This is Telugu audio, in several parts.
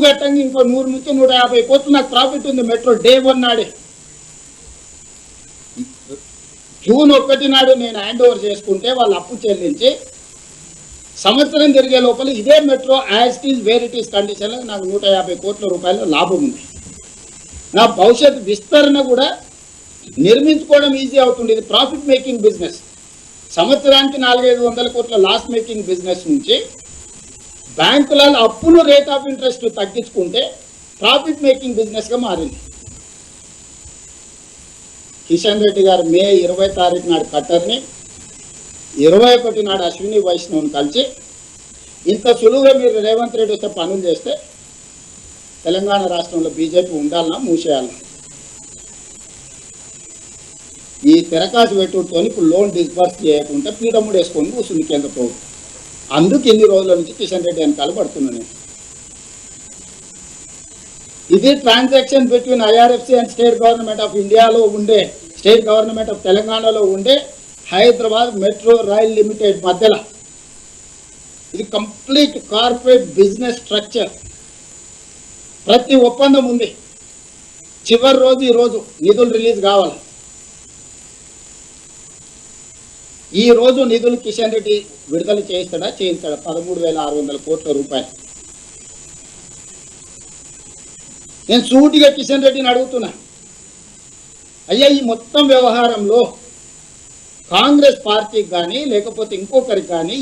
గట్టంగా ఇంకో 100 నుంచి 150 కోట్లు నాకు ప్రాఫిట్ ఉంది మెట్రో డే 1 నాడే. జూన్ 1 నాడు నేను హ్యాండ్ ఓవర్ చేసుకుంటే వాళ్ళు అప్పు చెల్లించి సంవత్సరం జరిగే లోపల ఇదే metro as it is where it is కండిషన్లో నాకు 150 కోట్ల రూపాయల లాభం ఉంది. నా భవిష్యత్ విస్తరణ కూడా నిర్మించుకోవడం ఈజీ అవుతుంది. ఇది ప్రాఫిట్ మేకింగ్ బిజినెస్. సంవత్సరానికి 400-500 కోట్ల లాస్ మేకింగ్ బిజినెస్ నుంచి బ్యాంకులలో అప్పులు రేట్ ఆఫ్ ఇంట్రెస్ట్ తగ్గించుకుంటే ప్రాఫిట్ మేకింగ్ బిజినెస్గా మారింది. కిషన్ రెడ్డి గారు మే 20 తారీఖు నాడు కట్టర్ని, 21 నాడు అశ్విని వైష్ణవ్ని కలిసి ఇంత సులువుగా మీరు రేవంత్ రెడ్డి వస్తే పనులు చేస్తే తెలంగాణ రాష్ట్రంలో బీజేపీ ఉండాలన్నా మూసేయాలన్నా ఈ తెరకాసు పెట్టుతో ఇప్పుడు లోన్ డిస్బర్స్ చేయకుండా పీడముడు వేసుకొని కూర్చుంది కేంద్ర ప్రభుత్వం. అందుకు ఇన్ని రోజుల నుంచి కిషన్ రెడ్డి వెనకాల పడుతున్నాను. ఇది transaction between IRFC and state government of ఇండియాలో ఉండే, స్టేట్ గవర్నమెంట్ ఆఫ్ తెలంగాణలో ఉండే హైదరాబాద్ మెట్రో రైల్ లిమిటెడ్ మధ్యలో. ఇది కంప్లీట్ కార్పొరేట్ బిజినెస్ స్ట్రక్చర్. ప్రతి ఒప్పందం ఉంది. చివరి రోజు ఈరోజు నిధులు రిలీజ్ కావాలి. ఈ రోజు నిధులు కిషన్ రెడ్డి విడుదల చేయిస్తాడా? 13,600 కోట్ల రూపాయలు. నేను సూటిగా కిషన్ రెడ్డిని అడుగుతున్నా, అయ్యా ఈ మొత్తం వ్యవహారంలో కాంగ్రెస్ పార్టీకి కానీ లేకపోతే ఇంకొకరికి కానీ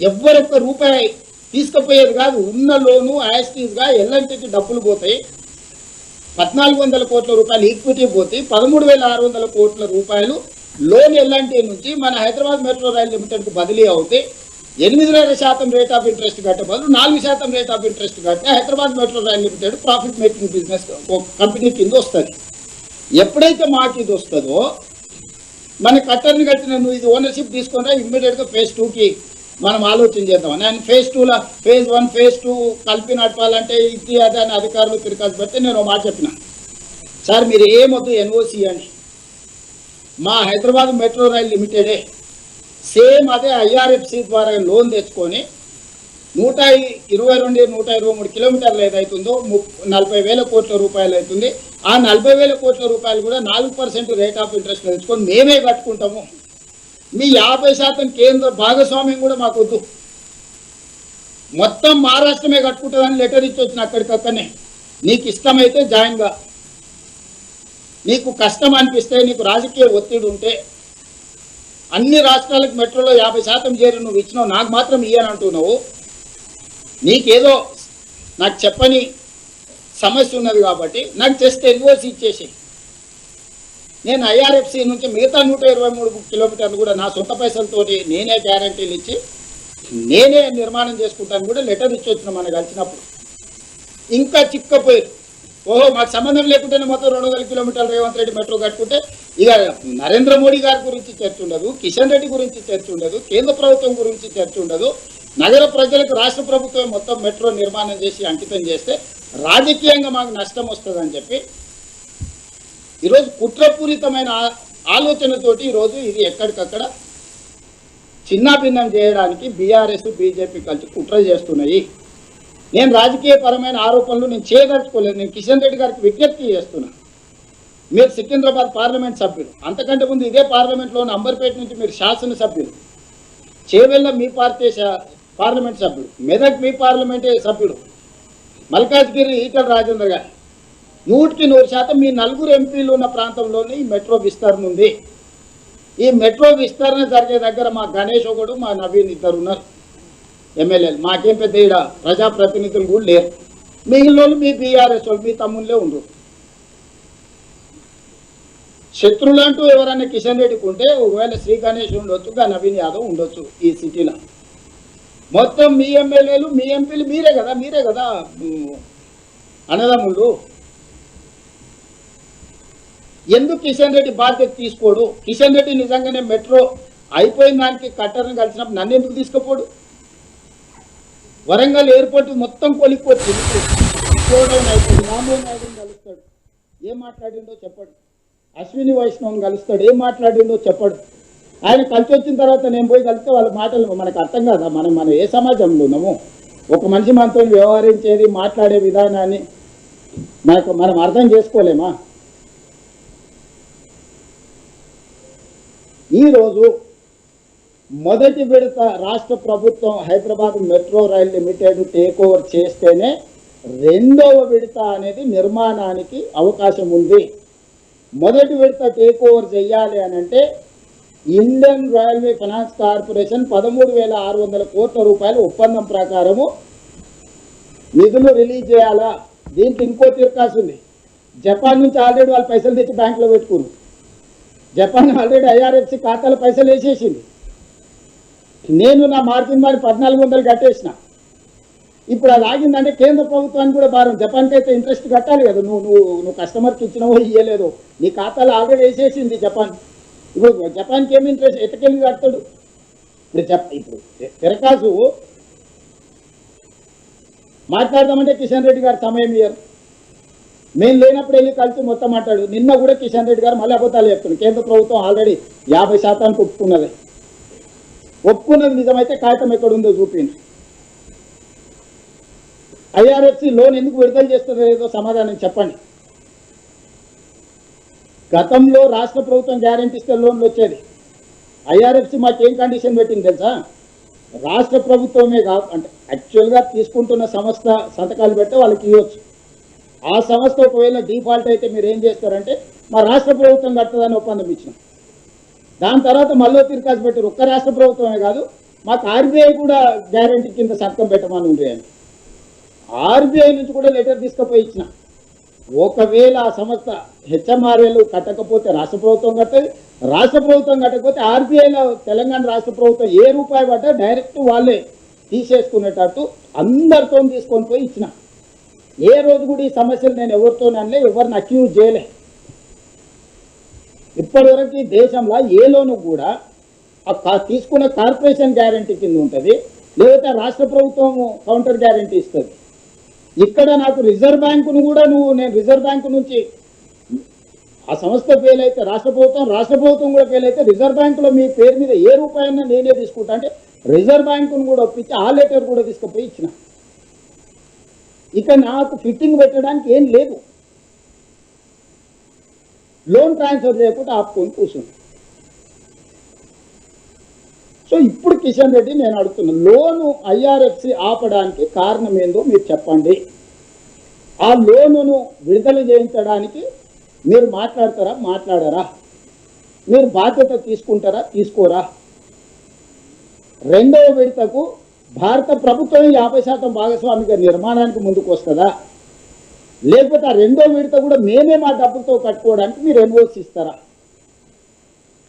ఎవ్వరొక్క రూపాయి తీసుకుపోయేది కాదు. ఉన్న లోను యాస్టీస్గా ఎల్ఎన్టీకి డబ్బులు పోతాయి. 1,400 కోట్ల రూపాయలు ఈక్విటీ పోతే 13,600 కోట్ల రూపాయలు లోన్ ఎల్ఎన్టీ నుంచి మన హైదరాబాద్ మెట్రో రైల్ లిమిటెడ్కు బదిలీ అవుతే 8.5% రేట్ ఆఫ్ ఇంట్రెస్ట్ కట్టే బదులు 4% రేట్ ఆఫ్ ఇంట్రెస్ట్ కట్టే Hyderabad metro rail limited profit making business company కింద వస్తుంది. ఎప్పుడైతే మాకు ఇది వస్తుందో మన కట్టర్ని కట్టిన నువ్వు ఇది ఓనర్షిప్ తీసుకున్నా ఇమ్మీడియట్గా phase 2కి మనం ఆలోచన చేద్దాం. నేను phase 2లో phase 1 phase 2 కలిపి నడపాలంటే ఇది అదే అని అధికారులు తిరగాల్సి పెడితే నేను ఒక మాట చెప్పిన, సార్ మీరు ఏమొద్దు ఎన్ఓసి అని, మా హైదరాబాద్ మెట్రో రైల్ లిమిటెడే సేమ్ అదే ఐఆర్ఎఫ్సి ద్వారా లోన్ తెచ్చుకొని 122-123 కిలోమీటర్లు ఏదైతుందో 40,000 కోట్ల రూపాయలు అవుతుంది. ఆ 40,000 కోట్ల రూపాయలు కూడా 4% రేట్ ఆఫ్ ఇంట్రెస్ట్ తెచ్చుకొని మేమే కట్టుకుంటాము. మీ 50% కేంద్ర భాగస్వామ్యం కూడా మాకు వద్దు, మొత్తం మహారాష్ట్రమే కట్టుకుంటుందని లెటర్ ఇచ్చి వచ్చిన అక్కడికక్కడనే. నీకు ఇష్టమైతే జాయిన్గా, నీకు కష్టం అనిపిస్తే, నీకు రాజకీయ ఒత్తిడి ఉంటే అన్ని రాష్ట్రాలకు మెట్రోలో 50% చేరి నువ్వు ఇచ్చినావు, నాకు మాత్రం ఇయ్యని అంటున్నావు. నీకేదో నాకు చెప్పని సమస్య ఉన్నది కాబట్టి నాకు జస్ట్ ఎన్ఓసి ఇచ్చేసి నేను ఐఆర్ఎఫ్సి నుంచి మిగతా 123 కిలోమీటర్లు కూడా నా సొంత పైసలతోటి నేనే గ్యారంటీలు ఇచ్చి నేనే నిర్మాణం చేసుకుంటాను కూడా లెటర్ ఇచ్చి వచ్చిన మనం కలిసినప్పుడు. ఇంకా చిక్కపోయి ఓహో మాకు సంబంధం లేకుంటేనే మొత్తం 200 కిలోమీటర్లు రేవంత్ రెడ్డి మెట్రో కట్టుకుంటే ఇక నరేంద్ర మోడీ గారి గురించి చర్చ ఉండదు, కిషన్ రెడ్డి గురించి చర్చ ఉండదు, కేంద్ర ప్రభుత్వం గురించి చర్చ ఉండదు. నగర ప్రజలకు రాష్ట్ర ప్రభుత్వం మొత్తం మెట్రో నిర్మాణం చేసి అంకితం చేస్తే రాజకీయంగా మాకు నష్టం వస్తుందని చెప్పి ఈరోజు కుట్రపూరితమైన ఆలోచనతోటి ఈరోజు ఇది ఎక్కడికక్కడ చిన్నాభిన్నం చేయడానికి బీఆర్ఎస్ బీజేపీ కలిసి కుట్ర చేస్తున్నాయి. నేను రాజకీయపరమైన ఆరోపణలు నేను చేయదలుచుకోలేదు. నేను కిషన్ రెడ్డి గారికి విజ్ఞప్తి చేస్తున్నా, మీరు సికింద్రాబాద్ పార్లమెంట్ సభ్యులు, అంతకంటే ముందు ఇదే పార్లమెంట్లో అంబర్పేట నుంచి మీరు శాసనసభ్యులు, చేవెళ్ళ మీ పార్టీ పార్లమెంట్ సభ్యుడు, మెదక్ మీ పార్లమెంటే సభ్యుడు, మల్కాజ్గిరి ఈటల రాజేందర్ గారు 100% మీ 4 ఎంపీలు ఉన్న ప్రాంతంలోనే ఈ మెట్రో విస్తరణ ఉంది. ఈ మెట్రో విస్తరణ జరిగే దగ్గర మా గణేష్ ఒకడు, మా నవీన్ ఇద్దరు ఉన్నారు ఎమ్మెల్యేలు. మాకేం పెద్ద ఈడ ప్రజాప్రతినిధులు కూడా లేరు. మిగిలిన వాళ్ళు మీ బీఆర్ఎస్ వాళ్ళు, మీ తమ్ముళ్ళే ఉండరు. శత్రువులు అంటూ ఎవరైనా కిషన్ రెడ్డికి ఉంటే ఒకవేళ శ్రీ గణేష్ ఉండొచ్చు, నవీన్ యాదవ్ ఉండొచ్చు ఈ సిటీలో. మొత్తం మీ ఎమ్మెల్యేలు మీ ఎంపీలు మీరే కదా అన్నదమ్ముళ్ళు. ఎందుకు కిషన్ రెడ్డి బాధ్యత తీసుకోడు? కిషన్ రెడ్డి నిజంగానే మెట్రో అయిపోయిన దానికి కట్టర్ని కలిసినప్పుడు నన్ను ఎందుకు తీసుకుపోడు? వరంగల్ ఎయిర్పోర్ట్ మొత్తం కొలిక్కొచ్చి రామ్మోహన్ నాయుడుని కలుస్తాడు, ఏం మాట్లాడిండో చెప్పడు. అశ్విని వైష్ణవ్ని కలుస్తాడు, ఏం మాట్లాడిండో చెప్పడు. ఆయన కలిసి వచ్చిన తర్వాత నేను పోయి కలిస్తే వాళ్ళ మాటలు మనకు అర్థం కాదా? మనం ఏ సమాజంలో ఉన్నాము? ఒక మనిషి మనతో వ్యవహరించేది మాట్లాడే విధానాన్ని మనం అర్థం చేసుకోలేమా? ఈరోజు మొదటి విడత రాష్ట్ర ప్రభుత్వం Hyderabad metro rail limited take over చేస్తేనే రెండవ విడత అనేది నిర్మాణానికి అవకాశం ఉంది. మొదటి విడత టేక్ ఓవర్ చేయాలి అని అంటే ఇండియన్ రైల్వే ఫైనాన్స్ కార్పొరేషన్ 13,600 కోట్ల రూపాయల ఒప్పందం ప్రకారము నిధులు రిలీజ్ చేయాలా. దీనికి ఇంకో తిరకాసు ఉంది. జపాన్ నుంచి ఆల్రెడీ వాళ్ళు పైసలు తెచ్చి బ్యాంకులో పెట్టుకున్నారు. జపాన్ ఆల్రెడీ ఐఆర్ఎఫ్సి ఖాతాలో పైసలు వేసేసింది. నేను నా మార్జిన్ మరి 1,400 కట్టేసిన. ఇప్పుడు అది ఆగిందంటే కేంద్ర ప్రభుత్వానికి కూడా భారం. జపాన్కి అయితే ఇంట్రెస్ట్ కట్టాలి కదా. నువ్వు కస్టమర్కి ఇచ్చినవో ఇయ్యలేదో నీ ఖాతాలో ఆల్రెడీ వేసేసింది జపాన్. ఇప్పుడు జపాన్కి ఏమి ఇంట్రెస్ట్ ఎట్టకెళ్ళి కడతాడు? ఇప్పుడు తిరకాసు మాట్లాడదామంటే కిషన్ రెడ్డి గారు సమయం ఇయ్యరు. మేము లేనప్పుడు వెళ్ళి కలిసి మొత్తం మాట్లాడు. నిన్న కూడా కిషన్ రెడ్డి గారు మళ్ళీ అబద్ధాలు చెప్తున్నాడు. కేంద్ర ప్రభుత్వం ఆల్రెడీ 50% ఒప్పుకున్నది. ఒప్పుకున్నది నిజమైతే కాగితం ఎక్కడుందో చూపింది. ఐఆర్ఎఫ్సి లోన్ ఎందుకు విడుదల చేస్తుందో లేదో సమాధానం చెప్పండి. గతంలో రాష్ట్ర ప్రభుత్వం గ్యారెంటీ ఇస్తే లోన్లు వచ్చేది. ఐఆర్ఎఫ్సి మాకేం కండిషన్ పెట్టింది తెలుసా? రాష్ట్ర ప్రభుత్వమే కాదు, అంటే యాక్చువల్గా తీసుకుంటున్న సంస్థ సంతకాలు పెడితే వాళ్ళకి ఇవ్వచ్చు. ఆ సంస్థ ఒకవేళ డిఫాల్ట్ అయితే మీరు ఏం చేస్తారంటే మా రాష్ట్ర ప్రభుత్వం కడుతుందని ఒప్పందం ఇచ్చినాం. దాని తర్వాత మళ్ళీ తిరకాసు పెట్టారు. ఒక్క రాష్ట్ర ప్రభుత్వమే కాదు, మాకు ఆర్బీఐ కూడా గ్యారెంటీ కింద సంతకం పెట్టమని ఉంది అని ఆర్బీఐ నుంచి కూడా లెటర్ తీసుకుపోయి ఇచ్చిన. ఒకవేళ ఆ సంస్థ హెచ్ఎంఆర్ఏలు కట్టకపోతే రాష్ట్ర ప్రభుత్వం కట్టదు, రాష్ట్ర ప్రభుత్వం కట్టకపోతే ఆర్బీఐలో తెలంగాణ రాష్ట్ర ప్రభుత్వం ఏ రూపాయి పడ్డా డైరెక్ట్ వాళ్ళే తీసేసుకునేటట్టు అందరితో తీసుకొని పోయి ఇచ్చిన. ఏ రోజు కూడా ఈ సమస్యలు నేను ఎవరితోనలే, ఎవరిని అక్యూజ్ చేయలే. ఇప్పటివరకు ఈ దేశంలో ఏ లోను కూడా తీసుకున్న కార్పొరేషన్ గ్యారంటీ కింద ఉంటుంది, లేకపోతే రాష్ట్ర ప్రభుత్వం కౌంటర్ గ్యారంటీ ఇస్తుంది. ఇక్కడ నాకు రిజర్వ్ బ్యాంకును కూడా నేను రిజర్వ్ బ్యాంకు నుంచి ఆ సంస్థ ఫెయిల్ అయితే రాష్ట్ర ప్రభుత్వం కూడా ఫెయిల్ అయితే రిజర్వ్ బ్యాంకులో మీ పేరు మీద ఏ రూపాయన్నా నేనే తీసుకుంటా అంటే రిజర్వ్ బ్యాంకును కూడా ఒప్పించి ఆ లెటర్ కూడా తీసుకుపోయి ఇచ్చిన. ఇక నాకు ఫిట్టింగ్ పెట్టడానికి ఏం లేదు. లోన్ ట్రాన్స్ఫర్ చేయకుండా ఆపుకొని కూర్చున్నాను. సో ఇప్పుడు కిషన్ రెడ్డి నేను అడుగుతున్నా, లోను ఐఆర్ఎఫ్సి ఆపడానికి కారణం ఏందో మీరు చెప్పండి. ఆ లోనును విడుదల చేయించడానికి మీరు మాట్లాడరా? మీరు బాధ్యత తీసుకుంటారా, తీసుకోరా? రెండవ విడతకు భారత ప్రభుత్వం 50% భాగస్వామిగా నిర్మాణానికి ముందుకు వస్తుందా, లేకపోతే ఆ రెండో విడత కూడా మేమే మా డబ్బులతో కట్టుకోవడానికి మీరు ఎన్ఓసి ఇస్తారా?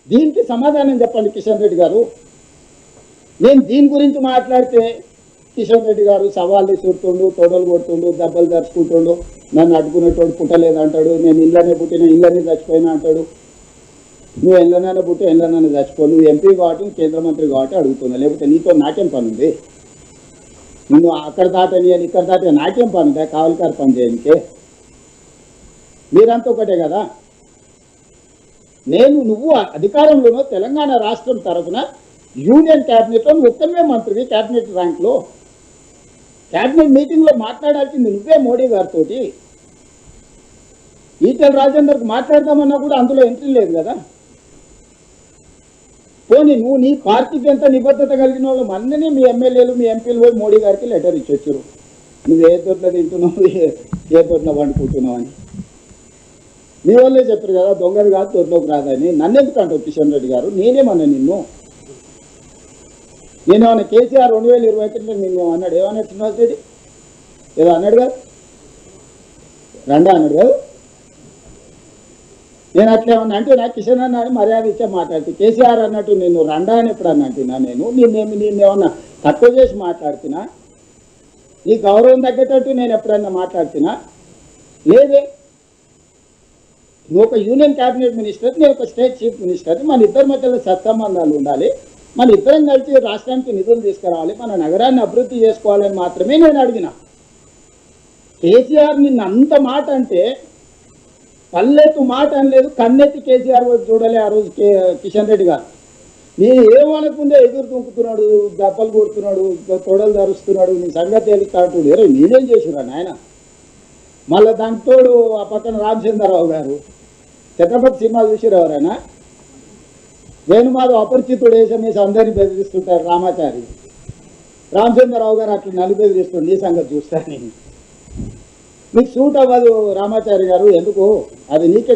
దీనికి సమాధానం చెప్పండి కిషన్ రెడ్డి గారు. నేను దీని గురించి మాట్లాడితే కిషన్ రెడ్డి గారు సవాళ్ళు చూడుతుండు, తొడలు కొడుతుండు, దెబ్బలు దరుచుకుంటుండు, నన్ను అడ్డుకునేటోడు పుట్టలేదు అంటాడు, నేను ఇళ్ళనే పుట్టిన ఇళ్ళని చచ్చిపోయినా అంటాడు. నువ్వు ఇళ్ళనైనా పుట్టి ఇళ్ళనైనా చచ్చిపో, నువ్వు ఎంపీ కాబట్టి కేంద్ర మంత్రి కాబట్టి అడుగుతున్నా, లేకపోతే నీతో నాకేం పని ఉంది? నువ్వు అక్కడ దాటని అని ఇక్కడ దాటని నాకేం పని ఉందా? కావలికారు పని చేయడానికి మీరంతా ఒకటే కదా. నువ్వు అధికారంలోనో తెలంగాణ రాష్ట్రం తరఫున యూనియన్ క్యాబినెట్లో నువ్వు ఒక్కనే మంత్రివి, క్యాబినెట్ ర్యాంక్లో క్యాబినెట్ మీటింగ్లో మాట్లాడాల్సింది నువ్వే మోడీ గారితో. ఈటెల రాజేందర్కి మాట్లాడదామన్నా కూడా అందులో ఎంట్రీ లేదు కదా. పోనీ నువ్వు నీ పార్టీకి ఎంత నిబద్ధత కలిగిన వాళ్ళు అన్నీ మీ ఎమ్మెల్యేలు మీ ఎంపీలు పోయి మోడీ గారికి లెటర్ ఇచ్చొచ్చారు, నువ్వు ఏ తోటలో తింటున్నావు, ఏ తోటలో వండుకుంటున్నావు అని. మీ వాళ్ళే చెప్పారు కదా దొంగది కాదు తోటలోకి రాదని. నన్ను ఎందుకు అంటావు కిషన్ రెడ్డి గారు? నేనేమన్నా నేనేమన్నా కేసీఆర్ 2021 నేను అన్నాడు, ఏమన్నా శ్రీనివాస్ రెడ్డి ఏదో అన్నాడు కదా, రండా అన్నాడు కదా. నేను అట్లా ఏమన్నా అంటే నాకు కిషన్ అన్నాడు మర్యాద ఇచ్చే మాట్లాడితే, కేసీఆర్ అన్నట్టు నేను రండా అని ఎప్పుడు అన్న అంటున్నా? నేనేమన్నా తక్కువ చేసి మాట్లాడుతున్నా? నీ గౌరవం తగ్గేటట్టు నేను ఎప్పుడన్నా మాట్లాడుతున్నా? లేదే. నువ్వు ఒక యూనియన్ క్యాబినెట్ మినిస్టర్, నేను ఒక స్టేట్ చీఫ్ మినిస్టర్. మన ఇద్దరి మధ్యలో సత్సంబంధాలు ఉండాలి, మన ఇద్దరం కలిసి రాష్ట్రానికి నిధులు తీసుకురావాలి, మన నగరాన్ని అభివృద్ధి చేసుకోవాలని మాత్రమే నేను అడిగిన. కేసీఆర్ నిన్న అంత మాట అంటే పల్లెత్తు మాట అనలేదు, కన్నెత్తి కేసీఆర్ చూడలే ఆ రోజు కిషన్ రెడ్డి గారు. నీ ఏమనకుందే ఎదురు తుంకుతున్నాడు, దెబ్బలు కొడుతున్నాడు, తొడలు ధరుస్తున్నాడు, నీ సంగతి తెలుస్తా అంటుడు. ఎరే నేనేం చేసిరా నాయన. మళ్ళీ దానికి తోడు ఆ పక్కన రామచంద్రరావు గారు ఛత్రపతి సినిమా చూసిరు ఎవరైనా? వేణుమాధవ్ అపరిచితుడు వేసి అందరినీ బెదిరిస్తుంటారు రామాచారి. రామచంద్రరావు గారు అట్లా నన్ను బెదిరిస్తుండే, నీ సంగతి చూస్తాను. మీకు సూట్ అవ్వదు రామాచారి గారు, ఎందుకు అది నీకే